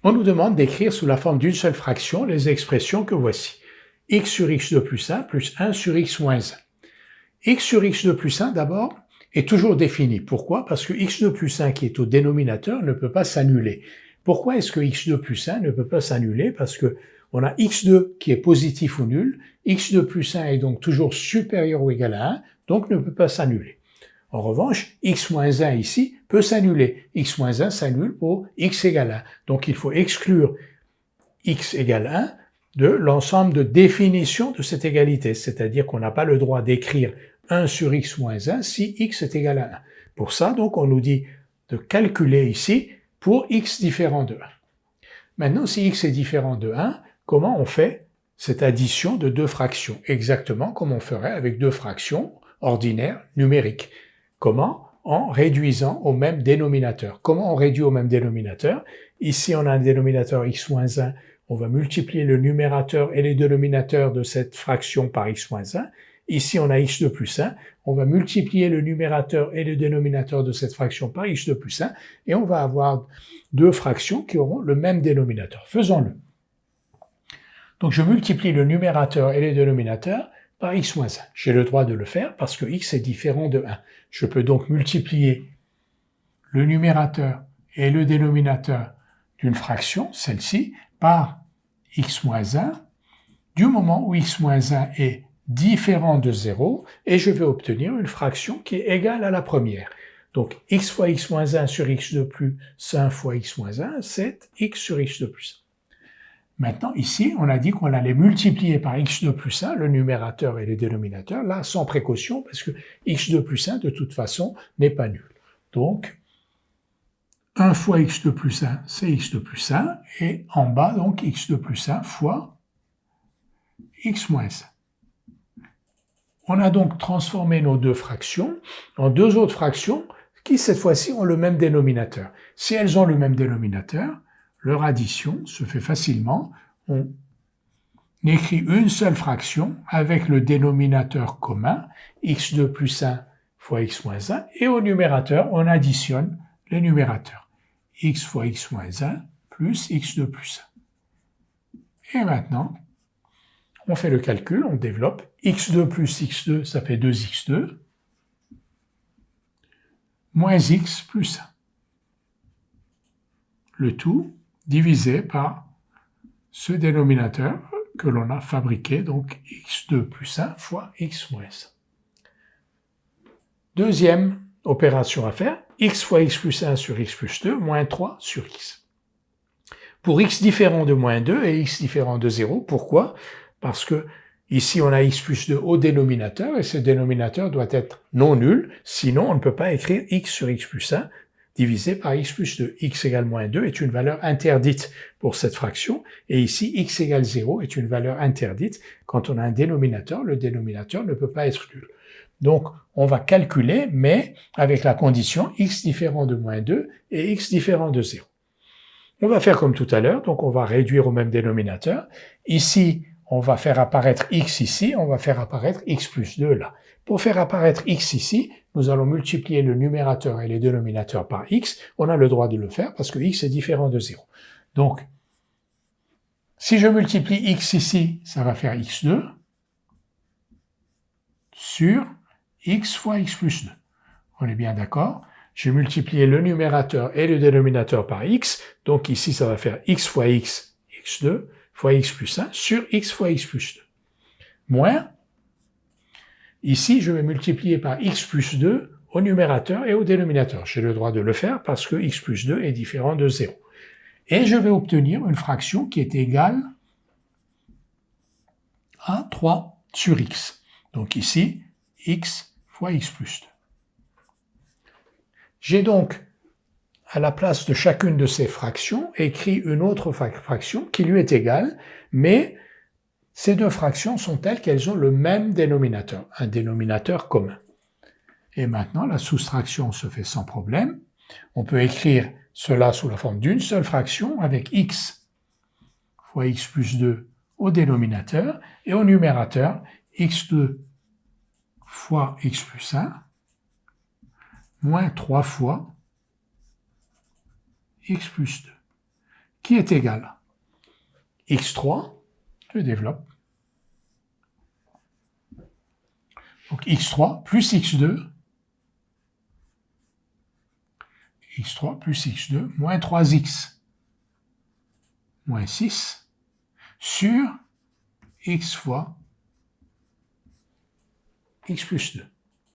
On nous demande d'écrire sous la forme d'une seule fraction les expressions que voici. X sur x2 plus 1 plus 1 sur x moins 1. X sur x2 plus 1, d'abord, est toujours défini. Pourquoi? Parce que x2 plus 1 qui est au dénominateur ne peut pas s'annuler. Pourquoi est-ce que x2 plus 1 ne peut pas s'annuler? Parce que on a x2 qui est positif ou nul, x2 plus 1 est donc toujours supérieur ou égal à 1, donc ne peut pas s'annuler. En revanche, x moins 1 ici peut s'annuler. X moins 1 s'annule pour x égale 1. Donc il faut exclure x égale 1 de l'ensemble de définitions de cette égalité. C'est-à-dire qu'on n'a pas le droit d'écrire 1 sur x moins 1 si x est égal à 1. Pour ça, donc, on nous dit de calculer ici pour x différent de 1. Maintenant, si x est différent de 1, comment on fait cette addition de deux fractions? Exactement comme on ferait avec deux fractions ordinaires numériques. Comment? En réduisant au même dénominateur. Comment on réduit au même dénominateur? Ici, on a un dénominateur x moins 1. On va multiplier le numérateur et les dénominateurs de cette fraction par x moins 1. Ici, on a x2 plus 1. On va multiplier le numérateur et le dénominateur de cette fraction par x2 plus 1. Et on va avoir deux fractions qui auront le même dénominateur. Faisons-le. Donc, je multiplie le numérateur et les dénominateurs par x moins 1. J'ai le droit de le faire parce que x est différent de 1. Je peux donc multiplier le numérateur et le dénominateur d'une fraction, celle-ci, par x moins 1, du moment où x moins 1 est différent de 0, et je vais obtenir une fraction qui est égale à la première. Donc x fois x moins 1 sur x2 plus 1 fois x moins 1, c'est x sur x2 plus 1. Maintenant, ici, on a dit qu'on allait multiplier par x2 plus 1, le numérateur et le dénominateur, là, sans précaution, parce que x2 plus 1, de toute façon, n'est pas nul. Donc, 1 fois x2 plus 1, c'est x2 plus 1, et en bas, donc, x2 plus 1 fois x moins 1. On a donc transformé nos deux fractions en deux autres fractions qui, cette fois-ci, ont le même dénominateur. Si elles ont le même dénominateur, leur addition se fait facilement. On écrit une seule fraction avec le dénominateur commun, x2 plus 1 fois x moins 1, et au numérateur, on additionne les numérateurs. X fois x moins 1 plus x2 plus 1. Et maintenant, on fait le calcul, on développe. x2 plus x2, ça fait 2x2, moins x plus 1. Le tout divisé par ce dénominateur que l'on a fabriqué, donc x2 plus 1 fois x moins 1. Deuxième opération à faire, x fois x plus 1 sur x plus 2, moins 3 sur x. Pour x différent de moins 2 et x différent de 0, pourquoi? Parce que ici on a x plus 2 au dénominateur et ce dénominateur doit être non nul, sinon on ne peut pas écrire x sur x plus 1 divisé par x plus 2. X égale moins 2 est une valeur interdite pour cette fraction, et ici x égale 0 est une valeur interdite. Quand on a un dénominateur, le dénominateur ne peut pas être nul. Donc, on va calculer, mais avec la condition x différent de moins 2 et x différent de 0. On va faire comme tout à l'heure, donc on va réduire au même dénominateur. Ici, on va faire apparaître x ici, on va faire apparaître x plus 2 là. Pour faire apparaître x ici, nous allons multiplier le numérateur et les dénominateurs par x. On a le droit de le faire parce que x est différent de 0. Donc, si je multiplie x ici, ça va faire x2 sur x fois x plus 2. On est bien d'accord? J'ai multiplié le numérateur et le dénominateur par x, donc ici ça va faire x fois x, x2, fois x plus 1 sur x fois x plus 2. Moins, ici je vais multiplier par x plus 2 au numérateur et au dénominateur. J'ai le droit de le faire parce que x plus 2 est différent de 0. Et je vais obtenir une fraction qui est égale à 3 sur x. Donc ici, x fois x plus 2. J'ai donc, à la place de chacune de ces fractions, écrit une autre fraction qui lui est égale, mais ces deux fractions sont telles qu'elles ont le même dénominateur, un dénominateur commun. Et maintenant, la soustraction se fait sans problème. On peut écrire cela sous la forme d'une seule fraction avec x fois x plus 2 au dénominateur et au numérateur x2 fois x plus 1 moins 3 fois x plus 2, qui est égal x3, je développe, donc x3 plus x2, x3 plus x2 moins 3x moins 6 sur x fois x plus 2.